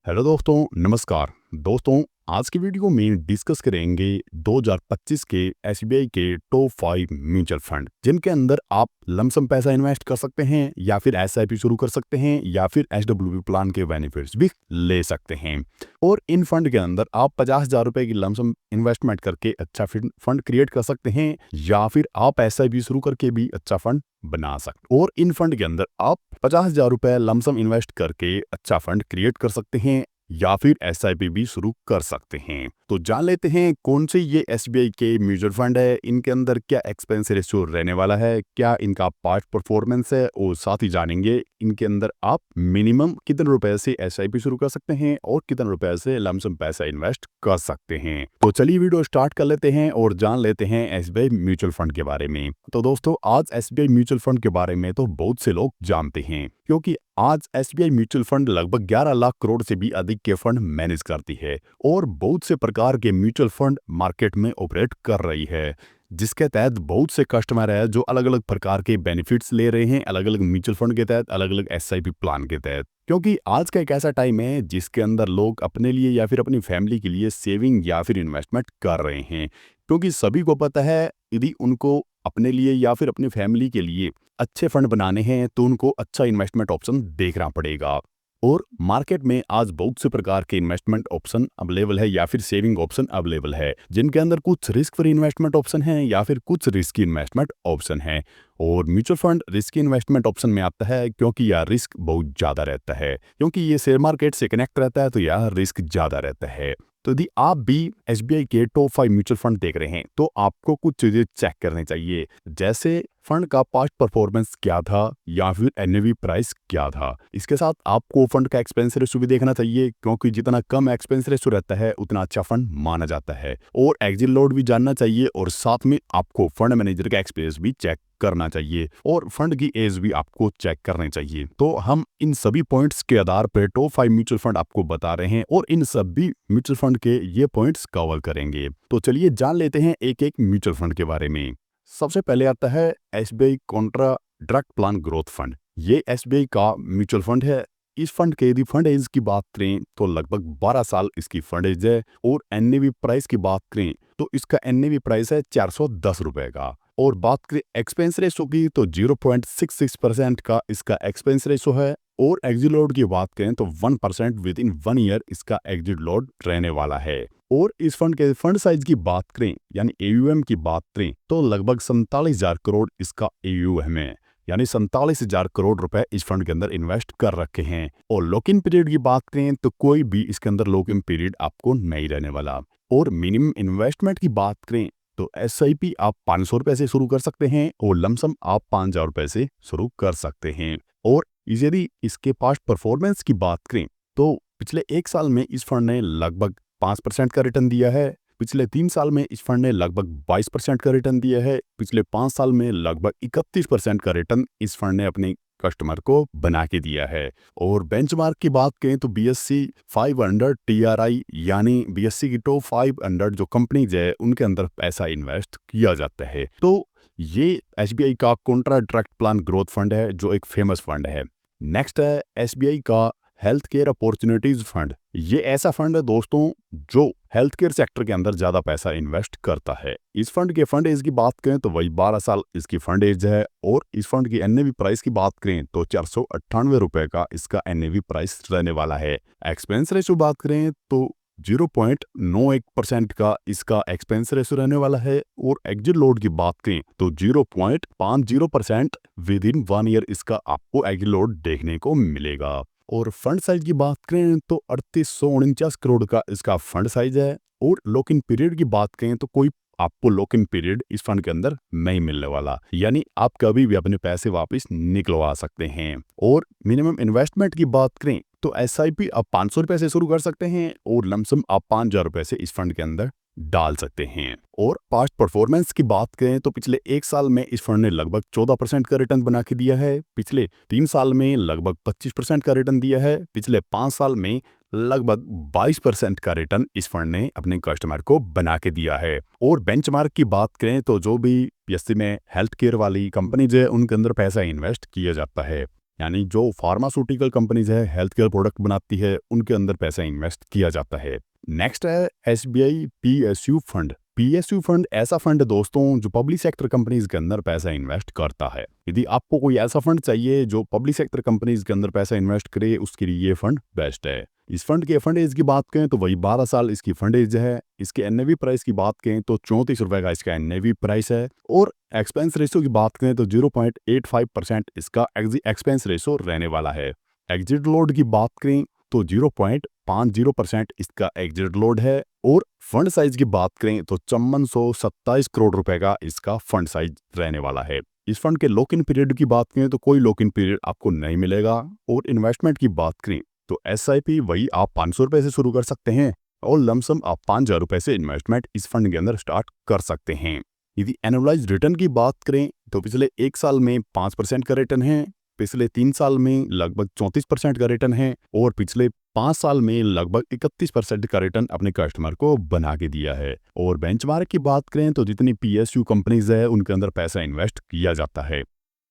Hello दोस्तों, नमस्कार दोस्तों। आज की वीडियो में डिस्कस करेंगे 2025 के एसबीआई के टॉप 5 म्यूचुअल फंड, जिनके अंदर आप लमसम पैसा इन्वेस्ट कर सकते हैं या फिर एसआईपी शुरू कर सकते हैं या फिर एचडब्ल्यूपी प्लान के बेनिफिट्स भी ले सकते हैं। और इन फंड के अंदर आप 50,000 रुपए की लमसम इन्वेस्टमेंट करके अच्छा फंड क्रिएट कर सकते हैं या फिर आप एसआईपी शुरू करके भी अच्छा फंड बना सकते। और इन फंड के अंदर आप 50,000 रुपए लमसम इन्वेस्ट करके अच्छा फंड क्रिएट कर सकते हैं या फिर एसआईपी भी शुरू कर सकते हैं। तो जान लेते हैं कौन से ये एसबीआई के म्यूचुअल फंड है, इनके अंदर क्या एक्सपेंस रेशियो रहने वाला है, क्या इनका पास्ट परफॉर्मेंस है, और साथ ही जानेंगे इनके अंदर आप मिनिमम कितने रुपए से एसआईपी शुरू कर सकते हैं और कितने रुपए से लमसम पैसा इन्वेस्ट कर सकते हैं। तो चलिए वीडियो स्टार्ट कर लेते हैं और जान लेते हैं एसबीआई म्यूचुअल फंड के बारे में। तो दोस्तों, आज एसबीआई म्यूचुअल फंड के बारे में तो बहुत से लोग जानते हैं, क्योंकि आज एसबीआई म्यूचुअल फंड लगभग 11 लाख करोड़ से भी अधिक के फंड मैनेज करती है और बहुत से प्रकार के म्यूचुअल फंड मार्केट में ऑपरेट कर रही है, जिसके तहत बहुत से कस्टमर है जो अलग अलग प्रकार के बेनिफिट्स ले रहे हैं अलग अलग म्यूचुअल फंड के तहत, अलग अलग एसआईपी प्लान के तहत। क्योंकि आज का एक ऐसा टाइम है जिसके अंदर लोग अपने लिए या फिर अपनी फैमिली के लिए सेविंग या फिर इन्वेस्टमेंट कर रहे हैं, क्योंकि सभी को पता है यदि उनको अपने लिए या फिर अपनी फैमिली के लिए अच्छे फंड बनाने हैं तो उनको अच्छा इन्वेस्टमेंट ऑप्शन देखना पड़ेगा। और मार्केट में आज बहुत से प्रकार के इन्वेस्टमेंट ऑप्शन अवेलेबल है या फिर सेविंग ऑप्शन अवेलेबल है, जिनके अंदर कुछ रिस्क फ्री इन्वेस्टमेंट ऑप्शन है या फिर कुछ रिस्की इन्वेस्टमेंट ऑप्शन है। और mutual fund risky investment option में आता है, क्योंकि यह रिस्क बहुत ज़्यादा रहता है, क्योंकि ये शेयर मार्केट से कनेक्ट रहता है तो यह रिस्क ज़्यादा रहता है। तो यदि आप भी एसबीआई के टॉप 5 म्यूचुअल फंड देख रहे हैं तो आपको कुछ चीजें चेक करनी चाहिए, जैसे फंड का पास्ट परफॉर्मेंस क्या था या फिर एनएवी प्राइस क्या था। इसके साथ आपको फंड का एक्सपेंस रेशियो भी देखना चाहिए, क्योंकि जितना कम एक्सपेंस रेशियो रहता है उतना अच्छा फंड माना जाता है। और एग्जिट लोड भी जानना चाहिए और साथ में आपको फंड मैनेजर का एक्सपीरियंस भी चेक करना चाहिए और फंड की एज भी आपको चेक करनी चाहिए। तो हम इन सभी पॉइंट्स के आधार पर टॉप 5 म्यूचुअल फंड आपको बता रहे हैं और इन सभी म्यूचुअल फंड के ये पॉइंट्स कवर करेंगे। तो चलिए जान लेते हैं एक एक म्यूचुअल फंड के बारे में। सबसे पहले आता है SBI Contra direct plan growth fund. ये एसबीआई का म्यूचुअल फंड है। इस फंड के यदि फंड एज की बात करें तो लगभग 12 साल इसकी फंड एज है। और एनएवी प्राइस की बात करें तो इसका एनएवी प्राइस है 410 रुपए का। और बात करें एक्सपेंस रेशो की तो 0.66% का इसका एक्सपेंस रेशो है। और एग्जिट लोड की बात करें तो 1% विद इन 1 ईयर इसका एग्जिट लोड रहने वाला है। और इस फंड के फंड साइज की बात करें यानी एयूएम की बात करें तो लगभग 47,000 करोड़ इसका एयूएम है, यानी 47,000 करोड़ रुपए इस फंड के अंदर इन्वेस्ट कर रखे हैं। और लॉक इन पीरियड की बात करें तो कोई भी इसके अंदर लॉक इन पीरियड आपको नहीं रहने वाला। और मिनिमम इन्वेस्टमेंट की बात करें तो एसआईपी आप 500 रुपए से शुरू कर सकते हैं और लमसम आप 5,000 रुपए से शुरू कर सकते हैं। और यदि इसके पास्ट परफॉर्मेंस की बात करें तो पिछले 1 साल में इस फंड ने लगभग 5% का रिटर्न दिया है, पिछले 3 साल में इस फंड ने लगभग 22% का रिटर्न दिया है, पिछले 5 साल में लगभग 31% का रिटर्न इस फंड ने अपने कस्टमर को बना के दिया है। और बेंचमार्क की बात करें तो बीएससी 500 टीआरआई यानी बीएससी की टॉप 500 जो कंपनीज है उनके अंदर पैसा इन्वेस्ट किया जाता है। तो ये एसबीआई का Contra direct plan growth fund है जो एक फेमस फंड है। नेक्स्ट है एसबीआई का हेल्थ केयर अपॉर्चुनिटीज फंड। ये ऐसा फंड है दोस्तों जो हेल्थ केयर सेक्टर के अंदर ज्यादा पैसा इन्वेस्ट करता है। इस फंड के फंड एज की बात करें तो वही 12 साल इसकी फंड एज है। और इस फंड की एनएवी प्राइस की बात करें तो 498 रुपए का इसका एनएवी प्राइस रहने वाला है। एक्सपेंस रेशो बात करें तो 0.91% का इसका एक्सपेंस रेशो रहने वाला है। और एग्जिट लोड की बात करें तो 0.50% विद इन 1 ईयर इसका आपको एग्जिट लोड देखने को मिलेगा। और फंड साइज की बात करें तो 3849 करोड़ का इसका फंड साइज है। और लॉक इन पीरियड की बात करें तो कोई आपको लॉक इन पीरियड इस फंड के अंदर नहीं मिलने वाला, यानी आप कभी भी अपने पैसे वापस निकलवा सकते हैं। और मिनिमम इन्वेस्टमेंट की बात करें तो एसआईपी आप 500 रुपए से शुरू कर सकते हैं और लमसम आप 5,000 रुपए से इस फंड के अंदर डाल सकते हैं। और पास्ट परफॉर्मेंस की बात करें तो पिछले 1 साल में इस फंड ने लगभग 14% का रिटर्न बना के दिया है, पिछले 3 साल में लगभग 25% का रिटर्न दिया है, पिछले 5 साल में लगभग 22% का रिटर्न इस फंड ने अपने कस्टमर को बना के दिया है। और बेंचमार्क की बात करें तो जो भी पीएससी में हेल्थ केयर वाली कंपनीज है उनके अंदर पैसा इन्वेस्ट किया जाता है। यानी जो फार्मास्यूटिकल कंपनीज है, हेल्थ केयर प्रोडक्ट बनाती है, उनके अंदर पैसा इन्वेस्ट किया जाता है। नेक्स्ट है SBI PSU fund. PSU fund ऐसा फंड है दोस्तों जो पब्लिक सेक्टर कंपनीज के अंदर पैसा इन्वेस्ट करता है। यदि आपको कोई ऐसा फंड चाहिए जो पब्लिक सेक्टर कंपनीज के अंदर पैसा इन्वेस्ट करे, उसके लिए ये फंड बेस्ट है। इस फंड के फंड एज की बात करें तो वही 12 साल इसकी फंड एज है। इसके एनएवी प्राइस की बात करें तो 34 रुपए का इसका एनएवी प्राइस है। और एक्सपेंस रेशो की बात करें तो 0.85% इसका एक्सपेंस रेशो रहने वाला है। एग्जिट लोड की बात करें तो 0.50% इसका एग्जिट लोड है। और फंड साइज की बात करें तो 5427 करोड़ रुपए का इसका फंड साइज रहने वाला है। इस फंड के लॉक इन पीरियड की बात करें तो कोई लॉक इन पीरियड आपको नहीं मिलेगा। और इन्वेस्टमेंट की बात करें तो एसआईपी वही आप 500 रुपए से शुरू कर सकते हैं और लमसम आप 5000 रुपए से इन्वेस्टमेंट इस फंड के अंदर स्टार्ट कर सकते हैं। यदि एनुअलाइज रिटर्न की बात करें तो पिछले 1 साल में 5% का रिटर्न है, पिछले 3 साल में लगभग 34% का रिटर्न है और पिछले 5 साल में लगभग 31% का रिटर्न अपने कस्टमर को बना के दिया है। और बेंचमार्क की बात करें तो जितनी पीएसयू कंपनीज है उनके अंदर पैसा इन्वेस्ट किया जाता है।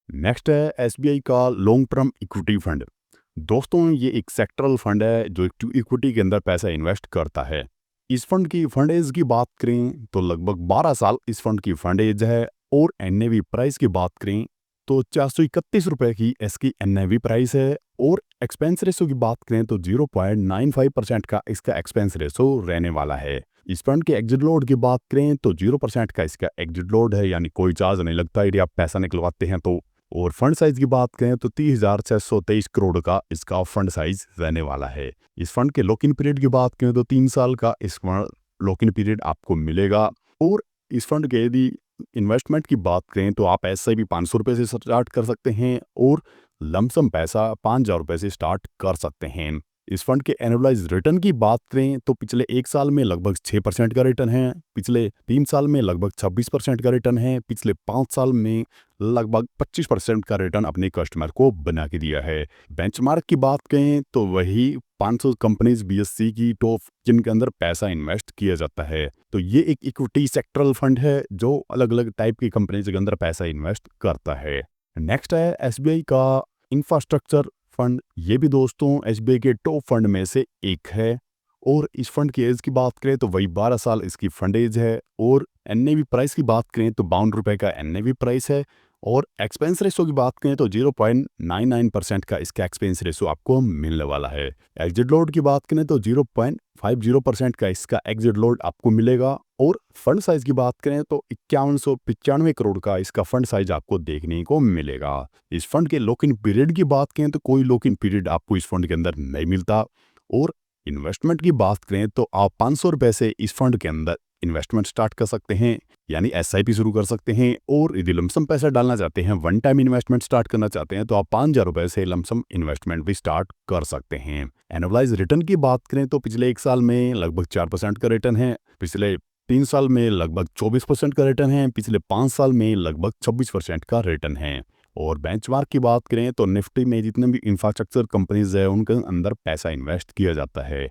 नेक्स्ट है एसबीआई का लॉन्ग टर्म इक्विटी फंड। दोस्तों ये एक सेक्टरल फंड है जो इक्विटी के अंदर पैसा इन्वेस्ट करता है। इस फंड की फंड एज की बात करें तो लगभग 12 साल इस फंड की फंड एज है। और एनएवी प्राइस की बात करें तो 431 रुपए की इसकी एनएवी प्राइस है। और एक्सपेंस रेशो की बात करें तो 0.95% का इसका एक्सपेंस रेशो रहने वाला है। इस फंड के एग्जिट लोड की बात करें तो 0% का इसका एग्जिट लोड है, यानी कोई चार्ज नहीं लगता यदि आप पैसा निकलवाते हैं तो। और फंड साइज की बात करें तो 30,623 करोड़ का इसका फंड साइज रहने वाला है। इस फंड के लॉक इन पीरियड की बात करें तो 3 साल का इस लॉक इन पीरियड आपको मिलेगा। और इस फंड के यदि इन्वेस्टमेंट की बात करें तो आप ऐसे भी 500 रुपये से स्टार्ट कर सकते हैं और लमसम पैसा 5000 रुपये से स्टार्ट कर सकते हैं। इस फंड के एनुअलाइज रिटर्न की बात करें तो पिछले 1 साल में लगभग 6% का रिटर्न है, पिछले 3 साल में लगभग 26% का रिटर्न है, पिछले 5 साल में लगभग 25% का रिटर्न अपने कस्टमर को बना के दिया है। बेंचमार्क की बात करें तो वही 500 कंपनीज बीएससी की टॉप जिनके अंदर पैसा इन्वेस्ट किया जाता है। तो ये एक इक्विटी सेक्टरल फंड है जो अलग अलग टाइप की कंपनीज के अंदर पैसा इन्वेस्ट करता है। नेक्स्ट है एसबीआई का इंफ्रास्ट्रक्चर फंड। ये भी दोस्तों एसबीआई के टॉप फंड में से एक है। और इस फंड की एज की बात करें तो वही 12 साल इसकी फंड एज है। और एनएवी प्राइस की बात करें तो 52 रुपए का एनएवी प्राइस है। और एक्सपेंस रेशो की बात करें तो 0.99% का इसका एक्सपेंस रेशो आपको मिलने वाला है। एग्जिट लोड की बात करें तो 0.50% का इसका एग्जिट लोड आपको मिलेगा। और फंड साइज की बात करें तो 5195 करोड़ का इसका फंड साइज आपको देखने को मिलेगा। इस फंड के लॉक इन पीरियड की बात करें तो कोई लॉक इन पीरियड आपको इस फंड के अंदर नहीं मिलता। और इन्वेस्टमेंट की बात करें तो आप 500 रुपए से इस फंड के अंदर इन्वेस्टमेंट स्टार्ट कर सकते हैं, यानी एसआईपी शुरू कर सकते हैं। और यदि लमसम पैसा डालना चाहते हैं, वन टाइम इन्वेस्टमेंट स्टार्ट करना चाहते हैं तो आप 5000 रुपए से लमसम इन्वेस्टमेंट भी स्टार्ट कर सकते हैं। एनुअलाइज रिटर्न की बात करें तो पिछले 1 साल में लगभग 4% का रिटर्न है, पिछले 3 साल में लगभग 24% का रिटर्न है, पिछले 5 साल में लगभग 26% का रिटर्न है। और बेंचमार्क की बात करें तो निफ्टी में जितने भी इंफ्रास्ट्रक्चर कंपनीज है उनके अंदर पैसा इन्वेस्ट किया जाता है।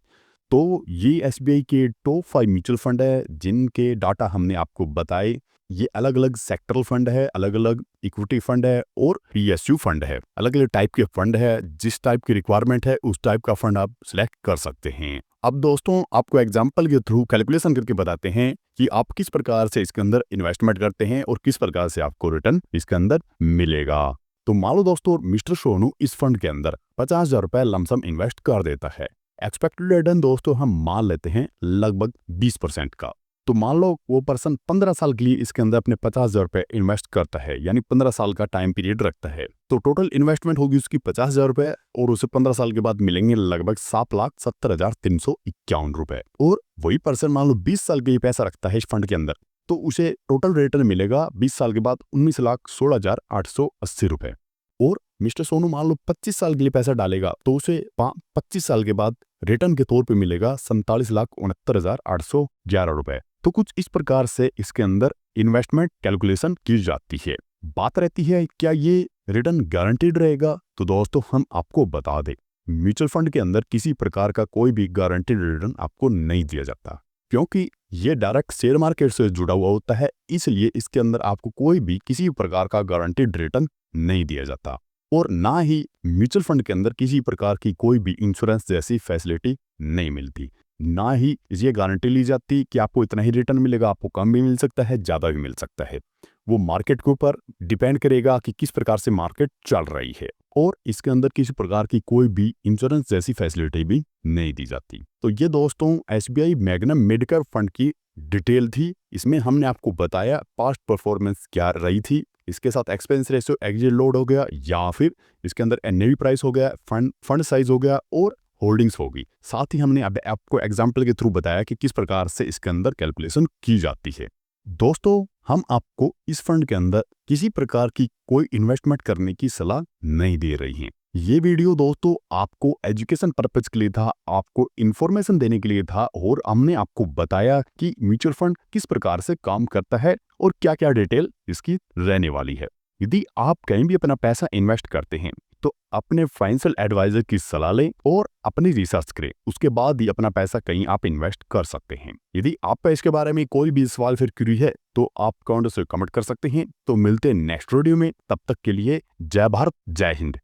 तो ये एसबीआई के टॉप 5 म्यूचुअल फंड है जिनके डाटा हमने आपको बताए। ये अलग अलग सेक्टरल फंड है, अलग अलग इक्विटी फंड है और पीएसयू फंड है। अलग अलग टाइप के फंड है, जिस टाइप की रिक्वायरमेंट है उस टाइप का फंड आप सिलेक्ट कर सकते हैं। अब दोस्तों आपको एग्जाम्पल के थ्रू कैलकुलेशन करके बताते हैं कि आप किस प्रकार से इसके अंदर इन्वेस्टमेंट करते हैं और किस प्रकार से आपको रिटर्न इसके अंदर मिलेगा। तो मान लो दोस्तों मिस्टर सोनू इस फंड के अंदर 50,000 रुपए लमसम इन्वेस्ट कर देता है। एक्सपेक्टेड रिटर्न दोस्तों हम मान लेते हैं लगभग 20% का। तो मान लो वो पर्सन 15 साल के लिए इसके अंदर अपने 50,000 रुपए इन्वेस्ट करता है, यानी 15 साल का टाइम पीरियड रखता है। तो टोटल इन्वेस्टमेंट होगी उसकी 50,000 रुपए और उसे 15 साल के बाद मिलेंगे लगभग 7,70,351 रुपए। और वही पर्सन मान लो 20 साल के लिए पैसा रखता है इस फंड के अंदर, तो उसे टोटल रिटर्न मिलेगा 20 साल के बाद 19,16,880 रुपए। और मिस्टर सोनू मान लो 25 साल के लिए पैसा डालेगा तो उसे 25 साल के बाद रिटर्न के तौर पे मिलेगा 47,69,811 रुपए। तो कुछ इस प्रकार से इसके अंदर इन्वेस्टमेंट कैलकुलेशन की जाती है। बात रहती है क्या ये रिटर्न गारंटीड रहेगा? तो दोस्तों हम आपको बता दें, म्यूचुअल फंड के अंदर किसी प्रकार का कोई भी गारंटीड रिटर्न आपको नहीं दिया जाता, क्योंकि ये डायरेक्ट शेयर मार्केट से जुड़ा हुआ होता है। इसलिए इसके अंदर आपको कोई भी किसी प्रकार का गारंटीड रिटर्न नहीं दिया जाता। और ना ही म्यूचुअल फंड के अंदर किसी प्रकार की कोई भी इंश्योरेंस जैसी फैसिलिटी नहीं मिलती, ना ही ये गारंटी ली जाती कि आपको इतना ही रिटर्न मिलेगा। आपको कम भी मिल सकता है, ज़्यादा भी मिल सकता है। वो मार्केट के ऊपर डिपेंड करेगा कि किस प्रकार से मार्केट चल रही है। और इसके अंदर किसी प्रकार की कोई भी इंश्योरेंस जैसी फैसिलिटी भी नहीं दी जाती। तो ये दोस्तों SBI magnum mid cap fund की डिटेल थी। इसमें हमने आपको बताया पास्ट परफॉर्मेंस क्या रही थी, इसके साथ एक्सपेंस रेशियो, एग्जिट लोड हो गया, या फिर इसके अंदर एनएवी प्राइस हो गया, फंड साइज हो गया और होल्डिंग्स होगी। साथ ही हमने अब आपको एग्जाम्पल के थ्रू बताया कि किस प्रकार से इसके अंदर कैलकुलेशन की जाती है। दोस्तों हम आपको इस फंड के अंदर किसी प्रकार की कोई इन्वेस्टमेंट करने की सलाह नहीं दे रही हैं। ये वीडियो दोस्तों आपको एजुकेशन पर्पज के लिए था, आपको इन्फॉर्मेशन देने के लिए था, और हमने आपको बताया कि म्यूचुअल फंड किस प्रकार से काम करता है और क्या क्या डिटेल इसकी रहने वाली है। यदि आप कहीं भी अपना पैसा इन्वेस्ट करते हैं तो अपने फाइनेंशियल एडवाइजर की सलाह लें और अपनी रिसर्च करें, उसके बाद ही अपना पैसा कहीं आप इन्वेस्ट कर सकते हैं। यदि आपका इसके बारे में कोई भी सवाल फिर क्वेरी है तो आप कमेंट से कमेंट कर सकते हैं। तो मिलते हैं नेक्स्ट वीडियो में, तब तक के लिए जय भारत, जय हिंद।